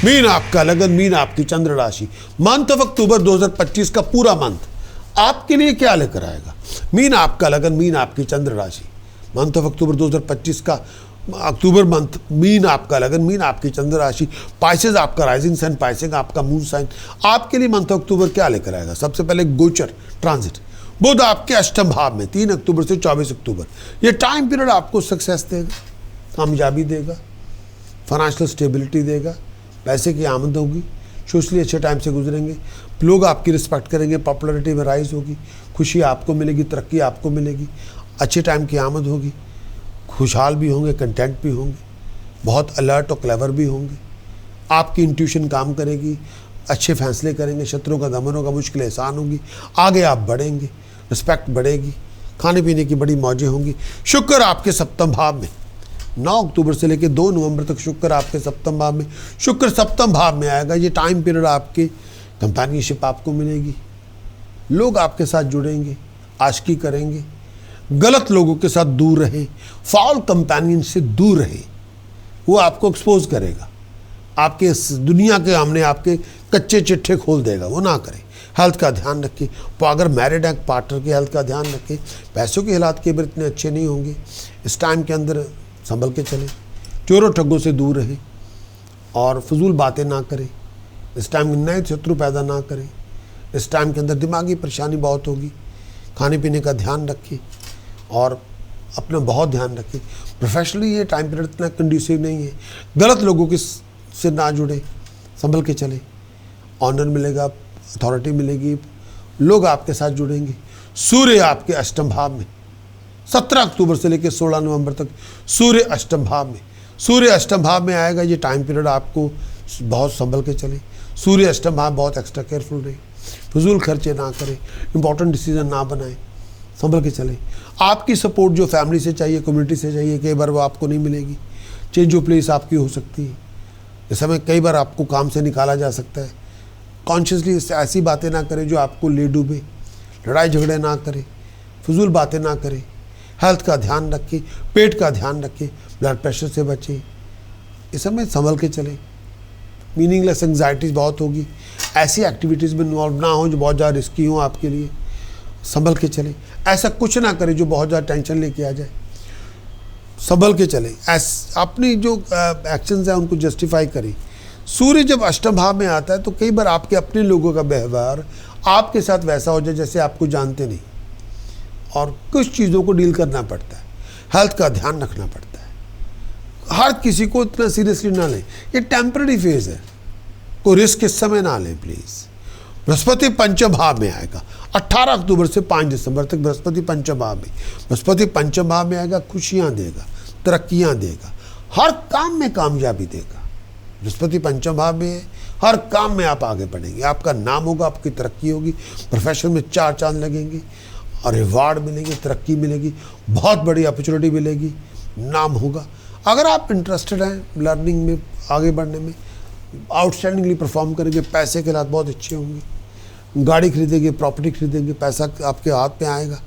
Mean आपका लगन, mean आपकी चंद्र राशि। मंथ ऑफ अक्टूबर 2025 का पूरा मंथ आपके लिए क्या लेकर आएगा? मीन आपका लगन, मीन आपकी चंद्र राशि। मंथ ऑफ अक्टूबर 2025 का अक्टूबर मंथ, मीन आपका लगन, मीन आपकी चंद्र राशि। पाइसेस आपका राइजिंग साइन, पाइसेस आपका मून साइन। आपके लिए मंथ ऑफ अक्टूबर क्या लेकर आएगा? सबसे पहले गोचर ट्रांजिट, बुध आपके अष्टम भाव में 3 अक्टूबर से 24 अक्टूबर। ये टाइम पीरियड आपको सक्सेस देगा, कामयाबी देगा, फाइनेंशियल स्टेबिलिटी देगा, पैसे की आमद होगी, सोशली अच्छे टाइम से गुजरेंगे, लोग आपकी रिस्पेक्ट करेंगे, पॉपुलैरिटी में राइज होगी, खुशी आपको मिलेगी, तरक्की आपको मिलेगी, अच्छे टाइम की आमद होगी, खुशहाल भी होंगे, कंटेंट भी होंगे, बहुत अलर्ट और क्लेवर भी होंगे। आपकी इंट्यूशन काम करेगी, अच्छे फैसले करेंगे, शत्रुओं का दमन होगा, मुश्किलें आसान होगी, आगे आप बढ़ेंगे, रिस्पेक्ट बढ़ेगी, खाने पीने की बड़ी मौजें होंगी। शुक्र आपके सप्तम भाव में 9 अक्टूबर से लेकर 2 नवंबर तक शुक्र आपके सप्तम भाव में, शुक्र सप्तम भाव में आएगा। ये टाइम पीरियड आपके कंपेनियनशिप आपको मिलेगी, लोग आपके साथ जुड़ेंगे, आशिकी करेंगे, गलत लोगों के साथ दूर रहें, फाउल कंपेनियन से दूर रहें, वो आपको एक्सपोज करेगा, आपके दुनिया के सामने आपके कच्चे चिट्ठे खोल देगा, वो ना करें। हेल्थ का ध्यान रखें, तो अगर मैरिड है पार्टनर के हेल्थ का ध्यान रखें। पैसों के हालात के बार इतने अच्छे नहीं होंगे, इस टाइम के अंदर संभल के चलें, चोरों ठग्गों से दूर रहें और फजूल बातें ना करें। इस टाइम में नए शत्रु पैदा ना करें, इस टाइम के अंदर दिमागी परेशानी बहुत होगी। खाने पीने का ध्यान रखें और अपना बहुत ध्यान रखें। प्रोफेशनली ये टाइम पीरियड इतना कंड्यूसिव नहीं है, गलत लोगों के से ना जुड़े, संभल के चले, ऑनर मिलेगा, अथॉरिटी मिलेगी, लोग आपके साथ जुड़ेंगे। सूर्य आपके अष्टम भाव में 17 अक्टूबर से लेकर 16 नवंबर तक सूर्य अष्टम भाव में, सूर्य अष्टम भाव में आएगा। ये टाइम पीरियड आपको बहुत संभल के चले, सूर्य अष्टम भाव, बहुत एक्स्ट्रा केयरफुल रहे, फजूल खर्चे ना करें, इंपॉर्टेंट डिसीजन ना बनाएं, संभल के चलें। आपकी सपोर्ट जो फैमिली से चाहिए, कम्युनिटी से चाहिए, कई बार वो आपको नहीं मिलेगी। चेंज ऑफ प्लेस आपकी हो सकती है, इस समय कई बार आपको काम से निकाला जा सकता है। कॉन्शियसली ऐसी बातें ना करें जो आपको ले डूबे, लड़ाई झगड़े ना करें, फजूल बातें ना करें, हेल्थ का ध्यान रखें, पेट का ध्यान रखें, ब्लड प्रेशर से बचें, इस समय संभल के चलें। मीनिंगलेस एंग्जाइटीज़ बहुत होगी, ऐसी एक्टिविटीज़ में इन्वॉल्व ना हो जो बहुत ज़्यादा रिस्की हो आपके लिए, संभल के चलें। ऐसा कुछ ना करें जो बहुत ज़्यादा टेंशन लेके आ जाए, संभल के चलें। अपनी जो एक्शंस हैं उनको जस्टिफाई करें। सूर्य जब अष्टम भाव में आता है तो कई बार आपके अपने लोगों का व्यवहार आपके साथ वैसा हो जाए जैसे आपको जानते नहीं, और कुछ चीज़ों को डील करना पड़ता है, हेल्थ का ध्यान रखना पड़ता है। हर किसी को इतना सीरियसली ना लें, ये टेम्पररी फेज है, कोई रिस्क इस समय ना लें प्लीज़। बृहस्पति पंचम भाव में आएगा 18 अक्टूबर से 5 दिसंबर तक। बृहस्पति पंचम भाव में, बृहस्पति पंचम भाव में आएगा, खुशियाँ देगा, तरक्कियाँ देगा, हर काम में कामयाबी देगा। बृहस्पति पंचम भाव में है, हर काम में आप आगे बढ़ेंगे, आपका नाम होगा, आपकी तरक्की होगी, प्रोफेशन में 4 चांद लगेंगे और रिवार्ड मिलेंगे, तरक्की मिलेगी, बहुत बड़ी अपॉर्चुनिटी मिलेगी, नाम होगा। अगर आप इंटरेस्टेड हैं लर्निंग में, आगे बढ़ने में, आउटस्टैंडिंगली परफॉर्म करेंगे, पैसे के हालात बहुत अच्छे होंगे, गाड़ी खरीदेंगे, प्रॉपर्टी खरीदेंगे, पैसा आपके हाथ में आएगा।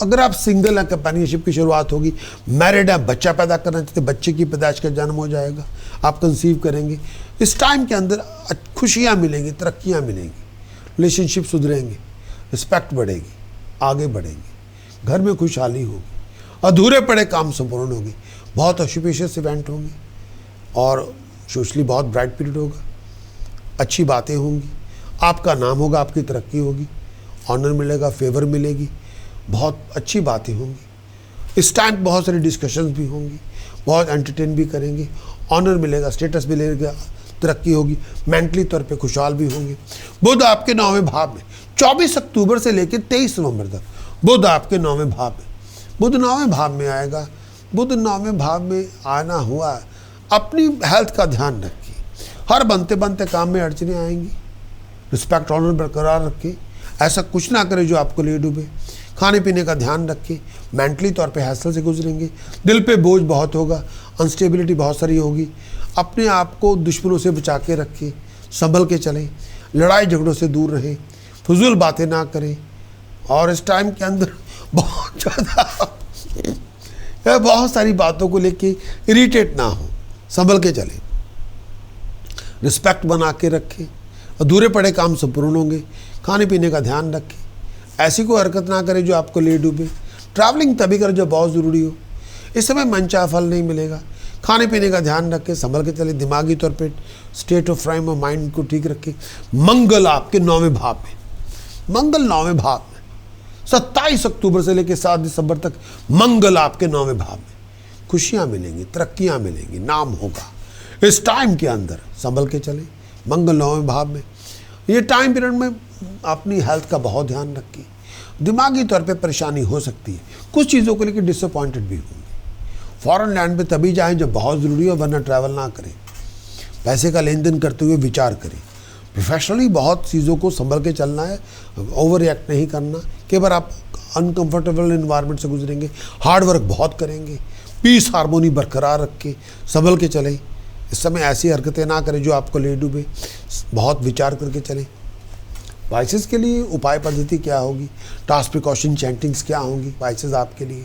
अगर आप सिंगल हैं, कंपेनियनशिप की शुरुआत होगी, मैरिड हैं, बच्चा पैदा करना चाहते, बच्चे की पैदाइश का जन्म हो जाएगा, आप कंसीव करेंगे। इस टाइम के अंदर खुशियाँ मिलेंगी, तरक्कियाँ मिलेंगी, रिलेशनशिप सुधरेंगे, रिस्पेक्ट बढ़ेगी, आगे बढ़ेंगे, घर में खुशहाली होगी, अधूरे पड़े काम संपूर्ण होंगे, बहुत ऑस्पिशियस इवेंट होंगे और सोशली बहुत ब्राइट पीरियड होगा, अच्छी बातें होंगी, आपका नाम होगा, आपकी तरक्की होगी, ऑनर मिलेगा, फेवर मिलेगी, बहुत अच्छी बातें होंगी। इस टाइम बहुत सारी डिस्कशंस भी होंगी, बहुत एंटरटेन भी करेंगे, ऑनर मिलेगा, स्टेटस मिलेगा, तरक्की होगी, मेंटली तौर पे खुशहाल भी होंगे। बुध आपके 9वें भाव में 24 अक्टूबर से लेकर 23 नवंबर तक, बुध आपके 9वें भाव में, बुध 9वें भाव में आएगा। बुध 9वें भाव में आना हुआ, अपनी हेल्थ का ध्यान रखिए, हर बनते बनते काम में अड़चने आएंगी, रिस्पेक्ट ऑनर बरकरार रखें, ऐसा कुछ ना करें जो आपको ले डूबे। खाने पीने का ध्यान रखें, मेंटली तौर पे हैसल से गुजरेंगे, दिल पे बोझ बहुत होगा, अनस्टेबिलिटी बहुत सारी होगी। अपने आप को दुश्मनों से बचा के रखें, संभल के चलें, लड़ाई झगड़ों से दूर रहें, फजूल बातें ना करें और इस टाइम के अंदर बहुत ज़्यादा बहुत सारी बातों को लेके इरिटेट ना हो, संभल के चलें। रिस्पेक्ट बना के रखें, अधूरे पड़े काम संपूर्ण होंगे, खाने पीने का ध्यान रखें, ऐसी कोई हरकत ना करें जो आपको ले डूबे, ट्रैवलिंग तभी करें जो बहुत ज़रूरी हो, इस समय मनचाहा फल नहीं मिलेगा, खाने पीने का ध्यान रखें, संभल के चले, दिमागी तौर पे state of frame of mind को ठीक रखें। मंगल आपके 9वें भाव में, मंगल 9वें भाव में 27 अक्टूबर से लेकर 7 दिसंबर तक मंगल आपके 9वें भाव में, खुशियाँ मिलेंगी, तरक्कियाँ मिलेंगी, नाम होगा। इस टाइम के अंदर संभल के चले, मंगल 9वें भाव में, ये टाइम पीरियड में अपनी हेल्थ का बहुत ध्यान रखिए, दिमागी तौर पे परेशानी हो सकती है, कुछ चीज़ों को लेकर डिसअपॉइंटेड भी होंगे। फॉरेन लैंड पे तभी जाएं जब बहुत ज़रूरी हो, वरना ट्रैवल ना करें। पैसे का लेन देन करते हुए विचार करें। प्रोफेशनली बहुत चीज़ों को संभल के चलना है, ओवर रिएक्ट नहीं करना। कई बार आप अनकंफर्टेबल इन्वायरमेंट से गुजरेंगे, हार्ड वर्क बहुत करेंगे, पीस हारमोनी बरकरार रख के संभल के चलें। इस समय ऐसी हरकतें ना करें जो आपको ले डूबे, बहुत विचार करके चलें। वाइसेस के लिए उपाय पद्धति क्या होगी, टास्क प्रिकॉशन चैंटिंग्स क्या होंगी वाइसेस आपके लिए।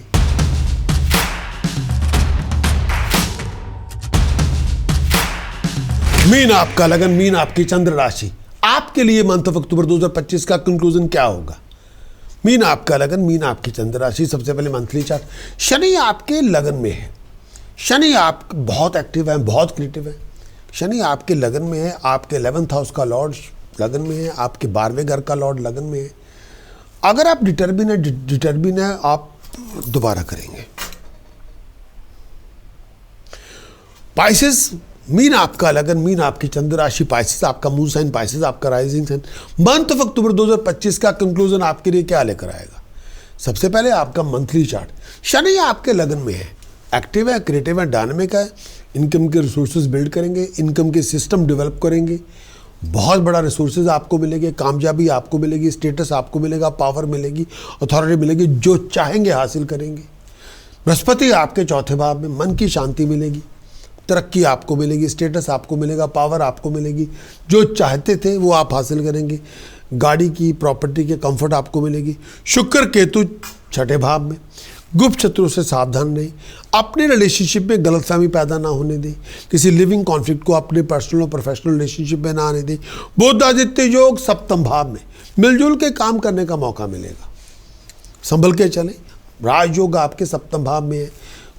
मीन आपका लगन, मीन आपकी चंद्र राशि, आपके लिए मंथ ऑफ अक्टूबर 2025 का कंक्लूजन क्या होगा। मीन आपका लगन, मीन आपकी चंद्र राशि। सबसे पहले मंथली चार्ट, शनि आपके लगन में है, शनि आप बहुत एक्टिव है, बहुत क्रिएटिव है। शनि आपके लगन में है, आपके 11th हाउस का लॉर्ड लगन में है, आपके 12वें घर का लॉर्ड लगन में है। अगर आप डिटर्मिन है आप दोबारा करेंगे। पाइसेस, मीन आपका लगन, मीन आपकी चंद्र राशि, पाइसेस आपका मून साइन, पाइसेस आपका rising sign. Month of October 2025 का कंक्लूजन आपके लिए क्या लेकर आएगा। सबसे पहले आपका मंथली चार्ट, शनि आपके लगन में है, एक्टिव है, क्रिएटिव है, डायनामिक है, इनकम के रिसोर्सेज बिल्ड करेंगे, इनकम के सिस्टम डेवलप करेंगे, बहुत बड़ा रिसोर्सेज आपको मिलेंगे, कामयाबी आपको मिलेगी, स्टेटस आपको मिलेगा, पावर मिलेगी, अथॉरिटी मिलेगी, जो चाहेंगे हासिल करेंगे। बृहस्पति आपके 4थे भाव में, मन की शांति मिलेगी, तरक्की आपको मिलेगी, स्टेटस आपको मिलेगा, पावर आपको मिलेगी, जो चाहते थे वो आप हासिल करेंगे, गाड़ी की, प्रॉपर्टी के कंफर्ट आपको मिलेगी। शुक्र केतु 6ठे भाव में, गुप्त शत्रु से सावधान रहें, अपने रिलेशनशिप में गलतफहमी पैदा ना होने दें, किसी लिविंग कॉन्फ्लिक्ट को अपने पर्सनल और प्रोफेशनल रिलेशनशिप में ना आने दें। बुध आदित्य योग 7म भाव में, मिलजुल के काम करने का मौका मिलेगा, संभल के चलें। राजयोग आपके 7म भाव में है,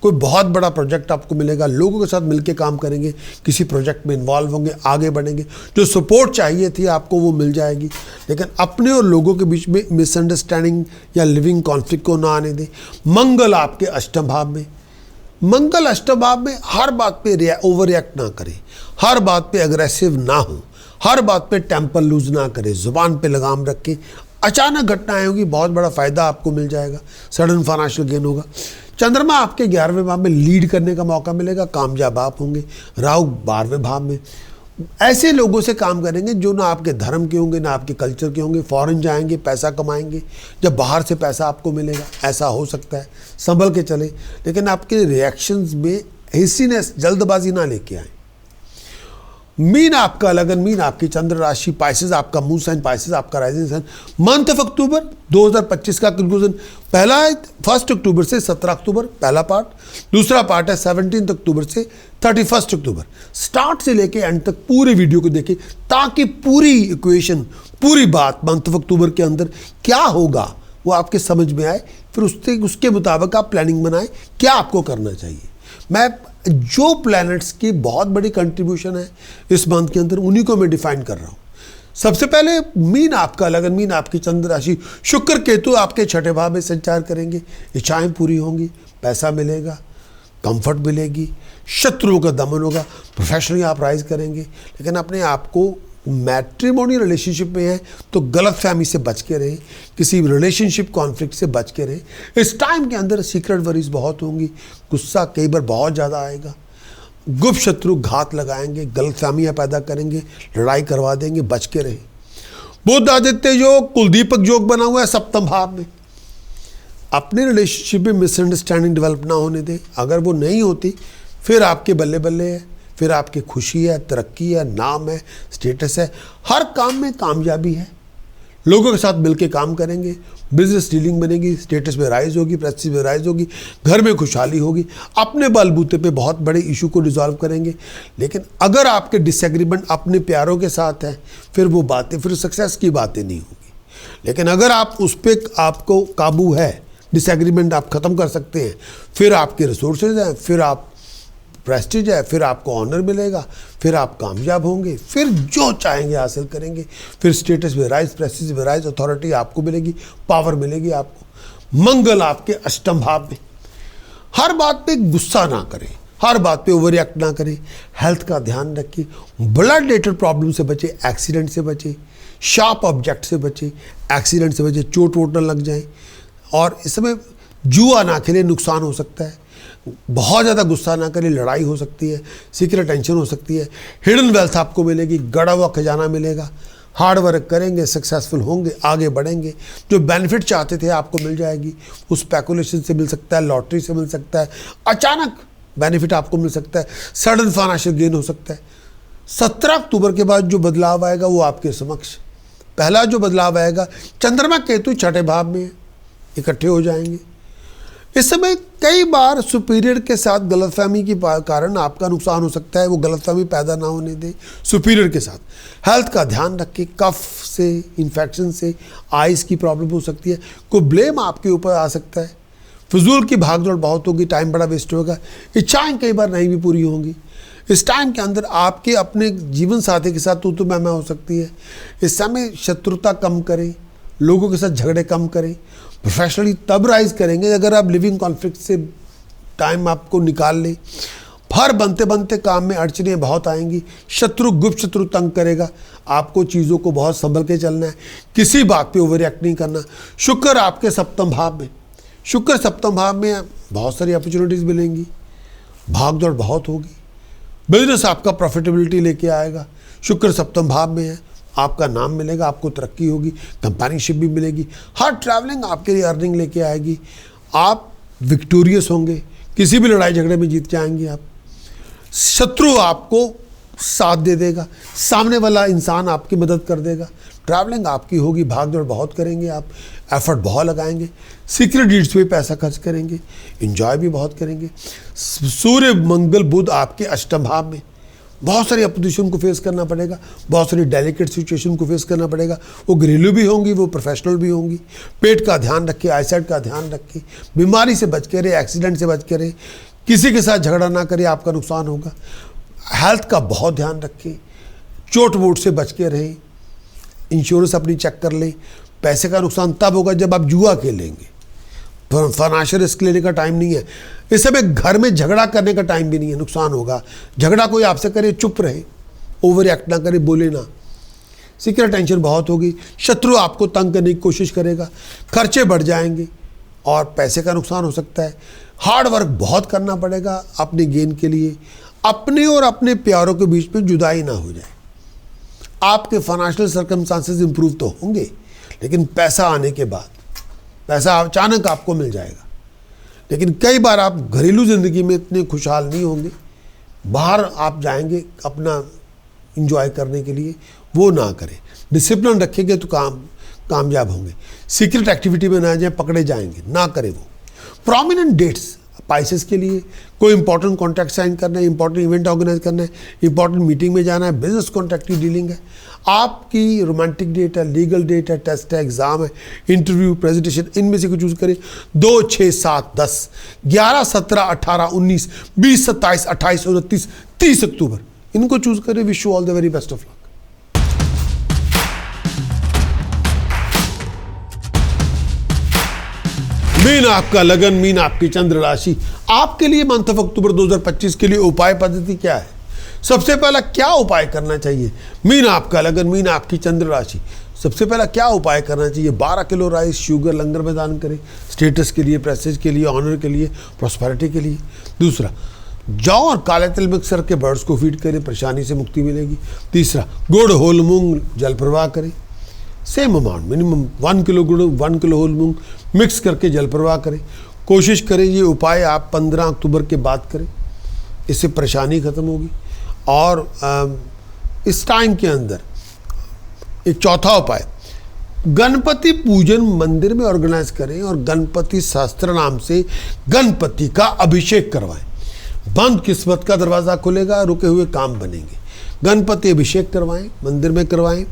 कोई बहुत बड़ा प्रोजेक्ट आपको मिलेगा, लोगों के साथ मिलकर काम करेंगे, किसी प्रोजेक्ट में इन्वॉल्व होंगे, आगे बढ़ेंगे, जो सपोर्ट चाहिए थी आपको वो मिल जाएगी। लेकिन अपने और लोगों के बीच में मिसअंडरस्टैंडिंग या लिविंग कॉन्फ्लिक्ट को ना आने दें। मंगल आपके 8म भाव में, मंगल 8म भाव में, हर बात पे ओवर रिएक्ट ना करें, हर बात पे अग्रेसिव ना हो, हर बात पे टेम्पर लूज ना करें, जुबान पे लगाम रखें। अचानक घटनाएं होगी, बहुत बड़ा फायदा आपको मिल जाएगा, सडन फाइनेंशियल गेन होगा। चंद्रमा आपके 11वें भाव में, लीड करने का मौका मिलेगा, कामयाब आप होंगे। राहु 12वें भाव में, ऐसे लोगों से काम करेंगे जो ना आपके धर्म के होंगे, ना आपके कल्चर के होंगे। फॉरेन जाएंगे, पैसा कमाएंगे, जब बाहर से पैसा आपको मिलेगा, ऐसा हो सकता है, संभल के चले। लेकिन आपके रिएक्शंस में हेस्टीनेस, जल्दबाजी ना लेके आए। मीन आपका लगन, मीन आपकी चंद्र राशि, पाइसेस आपका मून साइन, पाइसेस आपका rising sign. Month of October 2025 का कंक्लूजन, पहला है 1 अक्टूबर से 17 अक्टूबर पहला पार्ट, दूसरा पार्ट है 17 अक्टूबर से 31 अक्टूबर। स्टार्ट से लेके एंड तक पूरे वीडियो को देखें, ताकि पूरी इक्वेशन, पूरी बात मंथ ऑफ अक्टूबर के अंदर क्या होगा वो आपके समझ में आए, फिर उसके मुताबिक आप प्लानिंग बनाएं क्या आपको करना चाहिए। मैं जो प्लैनेट्स की बहुत बड़ी कंट्रीब्यूशन है इस मंथ के अंदर, उन्हीं को मैं डिफाइन कर रहा हूँ। सबसे पहले मीन आपका लगन, मीन आपकी चंद्र राशि, शुक्र केतु आपके 6ठे भाव में संचार करेंगे, इच्छाएं पूरी होंगी, पैसा मिलेगा, कंफर्ट मिलेगी, शत्रुओं का दमन होगा, प्रोफेशनली आप राइज करेंगे। लेकिन अपने आप को मैट्रिमोनी रिलेशनशिप में है तो गलत फहमी से बच के रहें, किसी रिलेशनशिप कॉन्फ्लिक्ट से बच के रहें। इस टाइम के अंदर सीक्रेट वरीज बहुत होंगी, गुस्सा कई बार बहुत ज़्यादा आएगा, गुप्त शत्रु घात लगाएंगे, गलत फहमियाँ पैदा करेंगे, लड़ाई करवा देंगे, बच के रहें। बुध आदित्य योग, कुलदीपक योग बना हुआ है 7म भाव में। अपने रिलेशनशिप में मिसअंडरस्टैंडिंग डेवलप ना होने दें, अगर वो नहीं होती फिर आपके बल्ले बल्ले है, फिर आपकी खुशी है, तरक्की है, नाम है, स्टेटस है, हर काम में कामयाबी है। लोगों के साथ मिलकर काम करेंगे, बिजनेस डीलिंग बनेगी, स्टेटस में राइज होगी, प्रेस्टीज में राइज होगी, घर में खुशहाली होगी, अपने बलबूते पे बहुत बड़े इशू को रिजॉल्व करेंगे। लेकिन अगर आपके डिसएग्रीमेंट अपने प्यारों के साथ हैं, फिर वो बातें, फिर सक्सेस की बातें नहीं होगी। लेकिन अगर आप उस पर आपको काबू है, डिसएग्रीमेंट आप ख़त्म कर सकते हैं, फिर आपके रिसोर्सेज हैं, फिर आप प्रेस्टीज है, फिर आपको ऑनर मिलेगा, फिर आप कामयाब होंगे, फिर जो चाहेंगे हासिल करेंगे, फिर स्टेटस में राइज, प्रेस्टीज में राइज, अथॉरिटी आपको मिलेगी, पावर मिलेगी आपको। मंगल आपके अष्टम भाव में। हर बात पे गुस्सा ना करें, हर बात पे ओवर रिएक्ट ना करें, हेल्थ का ध्यान रखिए, ब्लड रिलेटेड प्रॉब्लम से बचे, एक्सीडेंट से बचे, शार्प ऑब्जेक्ट से बचे, एक्सीडेंट से बचे, चोट वोट न लग जाए। और इस समय जुआ ना खेले, नुकसान हो सकता है। बहुत ज़्यादा गुस्सा ना करें, लड़ाई हो सकती है, सीक्रेट टेंशन हो सकती है। हिडन वेल्थ आपको मिलेगी, गड़ा हुआ खजाना मिलेगा। हार्ड वर्क करेंगे, सक्सेसफुल होंगे, आगे बढ़ेंगे। जो बेनिफिट चाहते थे आपको मिल जाएगी। उस स्पेकुलेशन से मिल सकता है, लॉटरी से मिल सकता है, अचानक बेनिफिट आपको मिल सकता है, सडन फाइनेंशियल गेन हो सकता है। 17 अक्टूबर के बाद जो बदलाव आएगा वो आपके समक्ष। पहला जो बदलाव आएगा, चंद्रमा केतु छठे भाव में इकट्ठे हो जाएंगे। इस समय कई बार सुपीरियर के साथ गलतफहमी के कारण आपका नुकसान हो सकता है। वो गलतफहमी पैदा ना होने दें सुपीरियर के साथ। हेल्थ का ध्यान रखें, कफ से, इन्फेक्शन से, आइज़ की प्रॉब्लम हो सकती है, कोई ब्लेम आपके ऊपर आ सकता है। फिजूल की भागदौड़ बहुत होगी, टाइम बड़ा वेस्ट होगा, इच्छाएं कई बार नहीं भी पूरी होंगी। इस टाइम के अंदर आपके अपने जीवन साथी के साथ तू मैं हो सकती है। इस समय शत्रुता कम करें, लोगों के साथ झगड़े कम करें। प्रोफेशनली तब राइज करेंगे अगर आप लिविंग कॉन्फ्लिक्ट से टाइम आपको निकाल लें। हर बनते बनते काम में अड़चनें बहुत आएंगी, शत्रु, गुप्त शत्रु तंग करेगा आपको। चीज़ों को बहुत संभल के चलना है, किसी बात पे ओवर रिएक्ट नहीं करना। शुक्र आपके सप्तम भाव में, शुक्र सप्तम भाव में बहुत सारी अपॉर्चुनिटीज़ मिलेंगी, भागदौड़ बहुत होगी, बिजनेस आपका प्रॉफिटेबिलिटी लेके आएगा। शुक्र सप्तम भाव में है, आपका नाम मिलेगा, आपको तरक्की होगी, कंपेनियनशिप भी मिलेगी। हर ट्रैवलिंग आपके लिए अर्निंग लेके आएगी। आप विक्टोरियस होंगे, किसी भी लड़ाई झगड़े में जीत जाएंगे आप। शत्रु आपको साथ दे देगा, सामने वाला इंसान आपकी मदद कर देगा। ट्रैवलिंग आपकी होगी, भागदौड़ बहुत करेंगे आप, एफर्ट बहुत लगाएंगे, सीक्रेट डीड्स पे पैसा खर्च करेंगे, एंजॉय भी बहुत करेंगे। सूर्य मंगल बुध आपके अष्टम भाव में, बहुत सारी अपोजिशन को फेस करना पड़ेगा, बहुत सारी डेलिकेट सिचुएशन को फेस करना पड़ेगा। वो घरेलू भी होंगी, वो प्रोफेशनल भी होंगी। पेट का ध्यान रखिए, आईसाइट का ध्यान रखिए, बीमारी से बच के रहे, एक्सीडेंट से बच के रहे, किसी के साथ झगड़ा ना करिए, आपका नुकसान होगा। हेल्थ का बहुत ध्यान रखें, चोट वोट से बच के रहें, इंश्योरेंस अपनी चेक कर लें। पैसे का नुकसान तब होगा जब आप जुआ खेलेंगे, फाइनेंशियल रिस्क लेने का टाइम नहीं है। इस समय घर में झगड़ा करने का टाइम भी नहीं है, नुकसान होगा। झगड़ा कोई आपसे करे, चुप रहे, ओवर एक्ट ना करे, बोले ना। सीक्रेट टेंशन बहुत होगी, शत्रु आपको तंग करने की कोशिश करेगा, खर्चे बढ़ जाएंगे और पैसे का नुकसान हो सकता है। हार्ड वर्क बहुत करना पड़ेगा अपने गेन के लिए। अपने और अपने प्यारों के बीच में जुदाई ना हो जाए। आपके फाइनेंशियल सर्कमस्टांसेस इंप्रूव तो होंगे, लेकिन पैसा आने के बाद, पैसा अचानक आपको मिल जाएगा। लेकिन कई बार आप घरेलू ज़िंदगी में इतने खुशहाल नहीं होंगे, बाहर आप जाएंगे अपना इंजॉय करने के लिए, वो ना करें। डिसिप्लिन रखेंगे तो कामयाब होंगे। सीक्रेट एक्टिविटी में ना जाए, पकड़े जाएंगे, ना करें वो। प्रोमिनेंट डेट्स स्पाइसेस के लिए, कोई इंपॉर्टेंट कॉन्ट्रैक्ट साइन करना है, इंपॉर्टेंट इवेंट ऑर्गेनाइज करना है, इंपॉर्टेंट मीटिंग में जाना है, बिजनेस कॉन्ट्रैक्ट की डीलिंग है, आपकी रोमांटिक डेट है, लीगल डेट है, टेस्ट है, एग्जाम है, इंटरव्यू, प्रेजेंटेशन, इनमें से कोई चूज करें। 2, 6, 7, 10, 11, 17, 18, 19, 20, 27, 28, 29, 30 अक्टूबर, इनको चूज करें। Wish you all the very best of luck. Mean आपका लगन, मीन आपकी चंद्र राशि। आपके लिए मंथ ऑफ अक्टूबर 2025 के लिए उपाय पद्धति क्या है? सबसे पहला क्या उपाय करना चाहिए? मीन आपका लगन, मीन आपकी चंद्र राशि। सबसे पहला क्या उपाय करना चाहिए? 12 किलो राइस शुगर लंगर में दान करें, स्टेटस के लिए, प्रेस्टीज के लिए, ऑनर के लिए, प्रॉस्पेरिटी के लिए। दूसरा, जौ और काले तिल मिक्स करके बर्ड्स को फीड करें, परेशानी से मुक्ति मिलेगी। तीसरा, गुड़ होल मूंग जल प्रवाह करें, सेम अमाउंट, मिनिमम 1 किलो गुड़, 1 किलो होल मूंग मिक्स करके जल प्रवाह करें। कोशिश करें ये उपाय आप 15 अक्टूबर के बाद करें, इससे परेशानी ख़त्म होगी। और इस टाइम के अंदर एक चौथा उपाय, गणपति पूजन मंदिर में ऑर्गेनाइज करें और गणपति शास्त्र नाम से गणपति का अभिषेक करवाएं। बंद किस्मत का दरवाज़ा खुलेगा, रुके हुए काम बनेंगे। गणपति अभिषेक करवाएं, मंदिर में करवाएं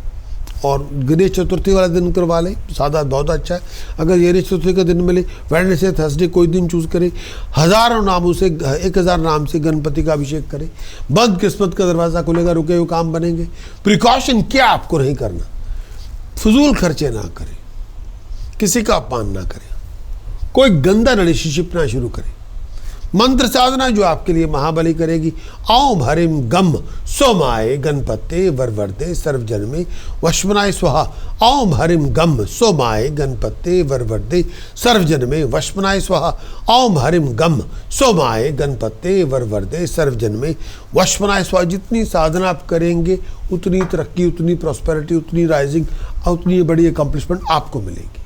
और गणेश चतुर्थी वाला दिन करवा लें, सादा बहुत अच्छा है। अगर गणेश चतुर्थी का दिन मिले, वेडनेसडे थर्सडे कोई दिन चूज करें, 1000 नामों से 1000 नाम से गणपति का अभिषेक करें। बंद किस्मत का दरवाज़ा खुलेगा, रुके हुए काम बनेंगे। प्रिकॉशन क्या आपको नहीं करना, फजूल खर्चे ना करें, किसी का अपमान ना करें, कोई गंदा रिलेशनशिप ना शुरू करें। मंत्र साधना जो आपके लिए महाबली करेगी, ओम हरिम गम सोमाय गणपते वरवरदे सर्वजन्मे वश्मनाय स्वाहा। ओम हरिम गम सोमाय गणपते वरवरदे सर्वजन्मे वश्मनाय स्वाहा। ओम हरिम गम सोमाय गणपते वरवरदे सर्वजन्मे वश्मनाय स्वाहा। जितनी साधना आप करेंगे उतनी तरक्की, उतनी प्रॉस्पेरिटी, उतनी राइजिंग, उतनी बड़ी अकम्पलिशमेंट आपको मिलेगी।